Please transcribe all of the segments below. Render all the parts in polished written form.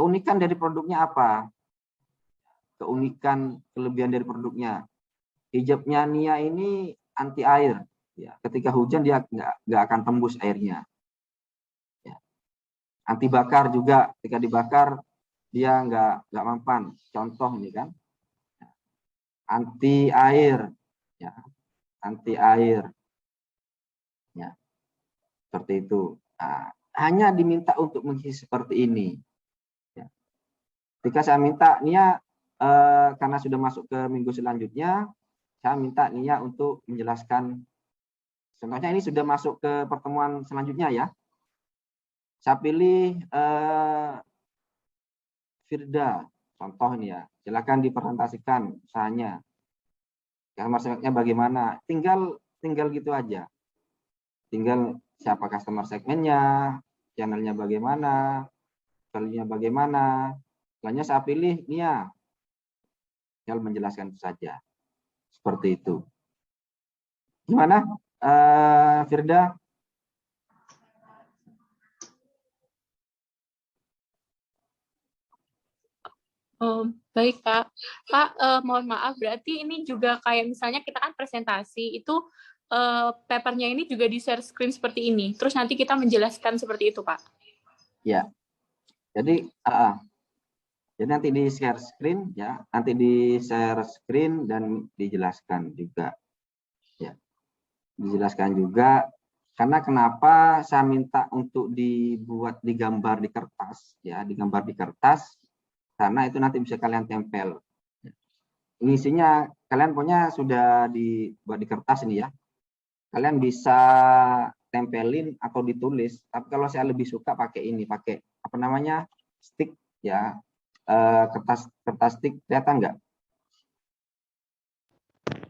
keunikan dari produknya apa? Keunikan, kelebihan dari produknya. Hijabnya Nia ini anti air. Ya, ketika hujan dia nggak akan tembus airnya. Ya. Anti bakar juga, ketika dibakar dia nggak mempan. Contoh ini kan, anti air, ya, anti air, ya, seperti itu. Nah, hanya diminta untuk mengisi seperti ini. Ya. Ketika saya minta Nia, karena sudah masuk ke minggu selanjutnya, saya minta Nia untuk menjelaskan. Contohnya ini sudah masuk ke pertemuan selanjutnya ya. Saya pilih Firda, contoh ini ya. Silakan dipresentasikan usahanya. Customer segmennya bagaimana? Tinggal gitu aja. Tinggal siapa customer segmennya, channelnya bagaimana, value-nya bagaimana. Selanjutnya saya pilih Nia. Tinggal menjelaskan itu saja. Seperti itu. Gimana, Firda? Oh, baik Pak. Pak, mohon maaf, berarti ini juga kayak misalnya kita kan presentasi, itu papernya ini juga di share screen seperti ini. Terus nanti kita menjelaskan seperti itu, Pak. Ya, jadi nanti di share screen ya, nanti di share screen dan dijelaskan juga. Ya, dijelaskan juga. Karena kenapa saya minta untuk dibuat digambar di kertas, ya, digambar di kertas. Karena itu nanti bisa kalian tempel. Ini isinya kalian punya sudah dibuat di kertas ini ya. Kalian bisa tempelin atau ditulis. Tapi kalau saya lebih suka pakai ini, pakai apa namanya, stick ya, kertas stick, kelihatan nggak?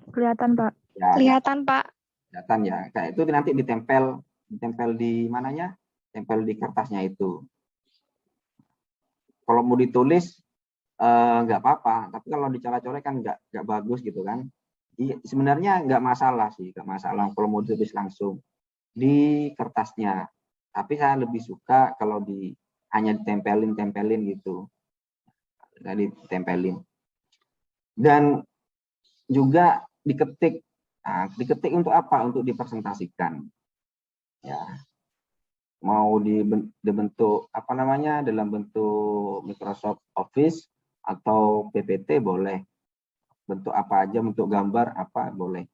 Kelihatan Pak. Ya, Kelihatan Pak. kelihatan ya. Kayak itu nanti ditempel di mananya? Tempel di kertasnya itu. Kalau mau ditulis nggak apa-apa, tapi kalau dicoret-coret kan nggak bagus gitu kan. Sebenarnya nggak masalah sih, nggak masalah kalau mau ditulis langsung di kertasnya. Tapi saya lebih suka kalau hanya ditempelin gitu, nggak ditempelin. Dan juga diketik. Nah, diketik untuk apa? Untuk dipresentasikan. Ya, mau dibentuk apa namanya, dalam bentuk Microsoft Office atau PPT boleh, bentuk apa aja, bentuk gambar apa boleh.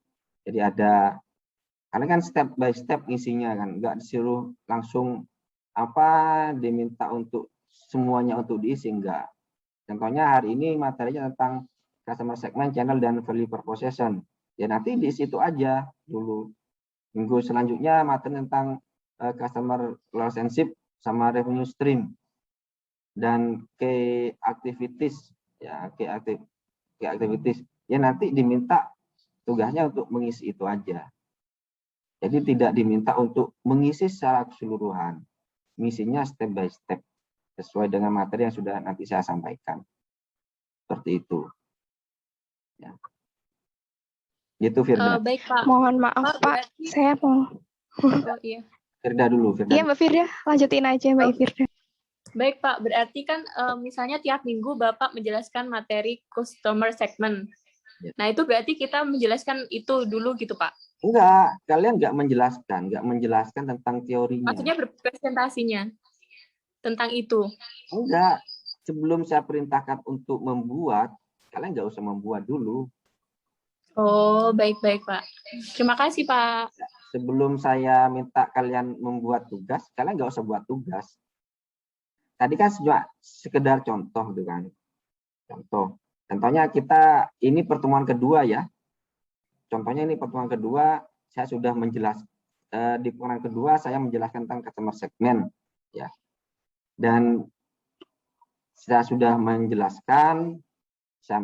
Jadi ada, karena kan step by step isinya kan, nggak disuruh langsung apa diminta untuk semuanya untuk diisi, enggak. Contohnya hari ini materinya tentang customer segment, channel, dan value proposition. Ya nanti di situ aja dulu. Minggu selanjutnya materi tentang customer relationship sama revenue stream dan key activities ya, key activities ya, nanti diminta tugasnya untuk mengisi itu aja. Jadi tidak diminta untuk mengisi secara keseluruhan, misinya step by step sesuai dengan materi yang sudah nanti saya sampaikan. Seperti itu ya. Gitu Firda. Baik Pak. Mohon maaf Pak, saya mau. Oh iya. Firda dulu. Iya Mbak Firda, lanjutin aja Mbak Firda. Baik Pak, berarti kan misalnya tiap minggu Bapak menjelaskan materi customer segment. Ya. Nah itu berarti kita menjelaskan itu dulu gitu Pak? Enggak, kalian nggak menjelaskan tentang teorinya. Maksudnya berpresentasinya tentang itu? Enggak, sebelum saya perintahkan untuk membuat, kalian nggak usah membuat dulu. Oh, baik-baik Pak. Terima kasih Pak. Sebelum saya minta kalian membuat tugas, kalian nggak usah buat tugas. Tadi kan cuma sekedar contoh dengan contohnya kita ini pertemuan kedua ya. Contohnya ini pertemuan kedua, saya sudah menjelaskan di pertemuan kedua saya menjelaskan tentang customer segment ya. Dan saya sudah menjelaskan, saya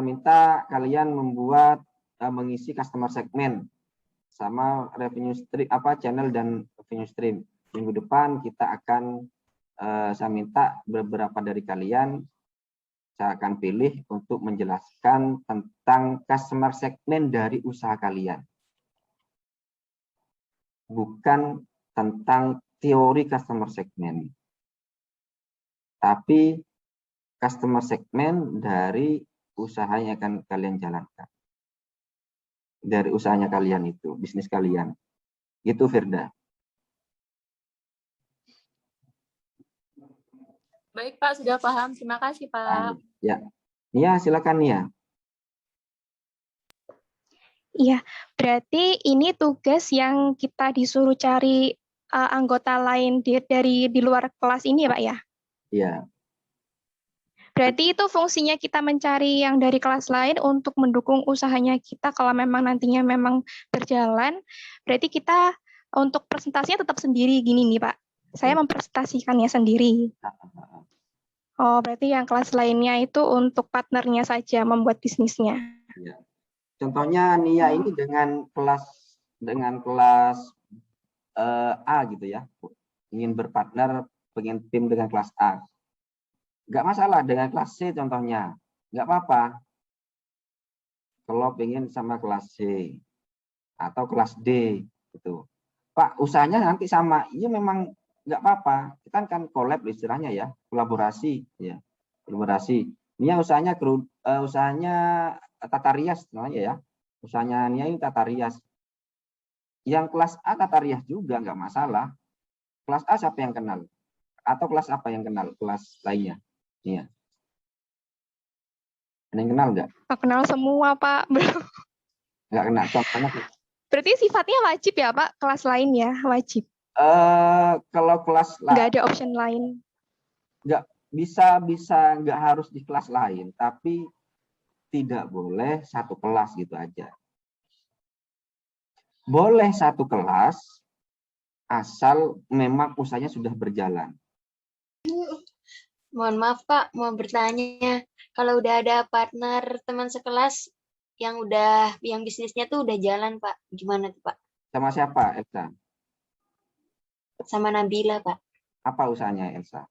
minta kalian membuat mengisi customer segment sama revenue stream channel dan revenue stream. Minggu depan kita akan saya minta beberapa dari kalian, saya akan pilih untuk menjelaskan tentang customer segment dari usaha kalian. Bukan tentang teori customer segment. tapi customer segment dari usaha yang akan kalian jalankan. Dari usahanya kalian itu, bisnis kalian. Gitu, Firda. Baik, Pak, sudah paham. Terima kasih, Pak. Ya. Nia, silakan Nia. Iya, berarti ini tugas yang kita disuruh cari anggota lain dari di luar kelas ini ya, Pak ya? Iya. Berarti itu fungsinya kita mencari yang dari kelas lain untuk mendukung usahanya kita kalau memang nantinya memang berjalan. Berarti kita untuk presentasinya tetap sendiri gini nih, Pak. Saya mempresentasikannya sendiri. Oh, berarti yang kelas lainnya itu untuk partnernya saja membuat bisnisnya. Ya. Contohnya Nia ini dengan kelas A gitu ya, ingin berpartner, pengen tim dengan kelas A. Nggak masalah dengan kelas C contohnya, nggak apa-apa. Kalau pengen sama kelas C atau kelas D gitu. Pak, usahanya nanti sama. Iya memang nggak apa-apa. Kita kan collab istilahnya ya, kolaborasi ya, kolaborasi. Nia usahanya tata rias namanya ya. Usahanya Nia ini tata rias. Yang kelas A tata rias juga nggak masalah. Kelas A siapa yang kenal? Atau kelas apa yang kenal? Kelas lainnya. Iya. Ada yang kenal nggak? Nggak kenal semua, Pak. Nggak kenal. Contohnya. Berarti sifatnya wajib ya, Pak? Kelas lain ya, wajib. Kalau kelas Nggak ada option lain. Nggak bisa nggak harus di kelas lain, tapi tidak boleh satu kelas gitu aja. Boleh satu kelas asal memang usahanya sudah berjalan. Mohon maaf Pak, mau bertanya, kalau udah ada partner teman sekelas yang bisnisnya tuh udah jalan Pak, gimana tuh Pak? Sama siapa, Elsa? Sama Nabila Pak. Apa usahanya, Elsa?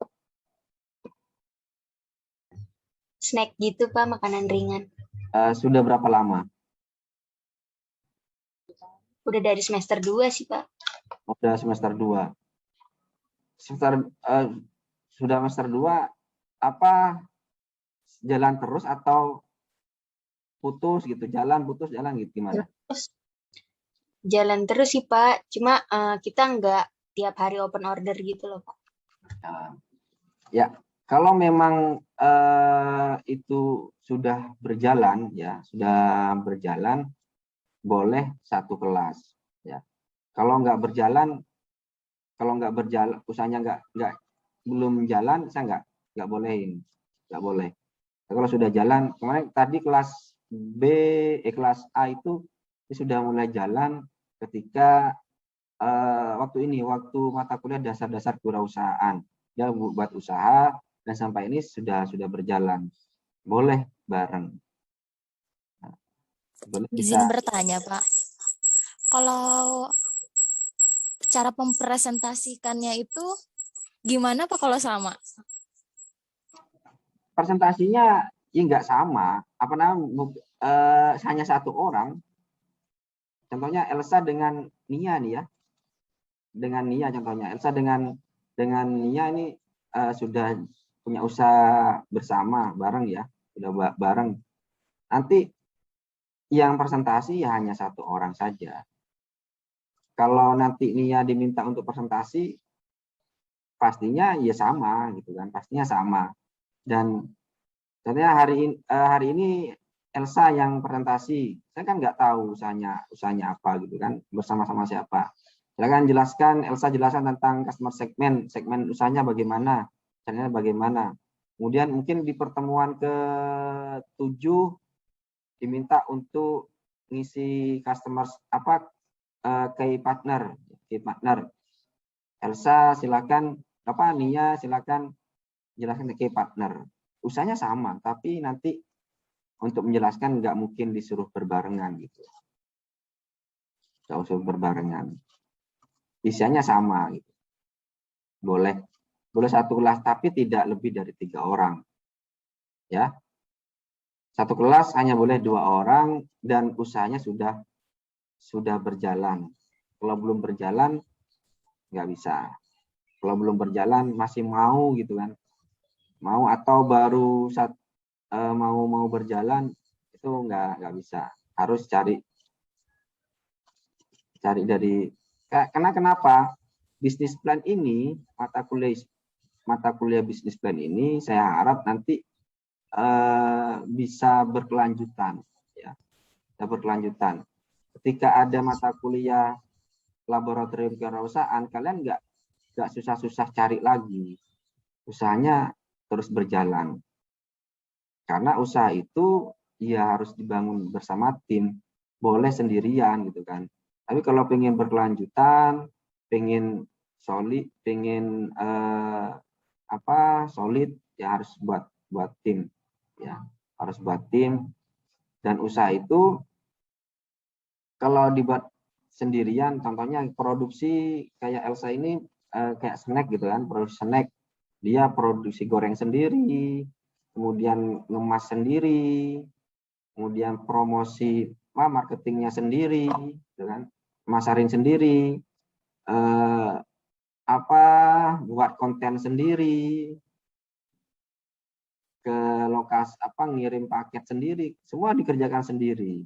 Snack gitu Pak, makanan ringan. Sudah berapa lama? Udah dari semester 2 sih Pak. Sudah semester 2. Sudah semester 2, apa jalan terus atau putus gitu? Jalan gitu gimana? Jalan terus sih Pak, cuma kita nggak tiap hari open order gitu loh Pak. Ya, kalau memang itu sudah berjalan ya, boleh satu kelas ya. Kalau nggak berjalan, usahanya belum jalan, saya nggak bolehin, nggak boleh. Kalau sudah jalan, kemarin tadi kelas kelas A itu sudah mulai jalan ketika waktu mata kuliah dasar-dasar kewirausahaan. Dia buat usaha dan sampai ini sudah berjalan. Boleh bareng. Izin bertanya, Pak. Kalau cara mempresentasikannya itu gimana Pak kalau sama? Presentasinya ya nggak sama. Hanya satu orang. Contohnya Elsa dengan Nia nih ya. Dengan Nia contohnya. Elsa dengan Nia ini sudah punya usaha bersama bareng ya. Sudah bareng. Nanti yang presentasi ya hanya satu orang saja. Kalau nanti Nia diminta untuk presentasi, pastinya ya sama gitu kan, pastinya sama. Dan contohnya hari ini Elsa yang presentasi, saya kan nggak tahu usahanya apa gitu kan, bersama-sama siapa. Silakan jelaskan, Elsa jelaskan tentang customer segmen usahanya bagaimana, caranya bagaimana. Kemudian mungkin di pertemuan ke-7 diminta untuk ngisi key partner. Elsa silakan, Nia silakan jelaskan key partner. Usahanya sama, tapi nanti untuk menjelaskan nggak mungkin disuruh berbarengan gitu. Nggak usah berbarengan. Isinya sama gitu. Boleh satu kelas, tapi tidak lebih dari 3 orang. Ya. Satu kelas hanya boleh 2 orang dan usahanya sudah berjalan. Kalau belum berjalan nggak bisa. Kalau belum berjalan masih mau gitu kan, mau atau baru mau berjalan itu nggak bisa, harus cari dari karena kenapa bisnis plan ini, mata kuliah bisnis plan ini saya harap nanti bisa berkelanjutan, ya, bisa berkelanjutan. Ketika ada mata kuliah laboratorium kewirausahaan, kalian nggak susah-susah cari lagi, usahanya terus berjalan. Karena usaha itu ya harus dibangun bersama tim, boleh sendirian gitu kan. Tapi kalau pengen berkelanjutan, pengen solid, pengen solid, ya harus buat tim, ya harus buat tim. Dan usaha itu kalau dibuat sendirian, contohnya produksi kayak Elsa ini kayak snack gitu kan, produksi snack, dia produksi goreng sendiri, kemudian ngemas sendiri, kemudian promosi marketingnya sendiri, gitu kan, masarin sendiri, buat konten sendiri, ke lokasi ngirim paket sendiri, semua dikerjakan sendiri,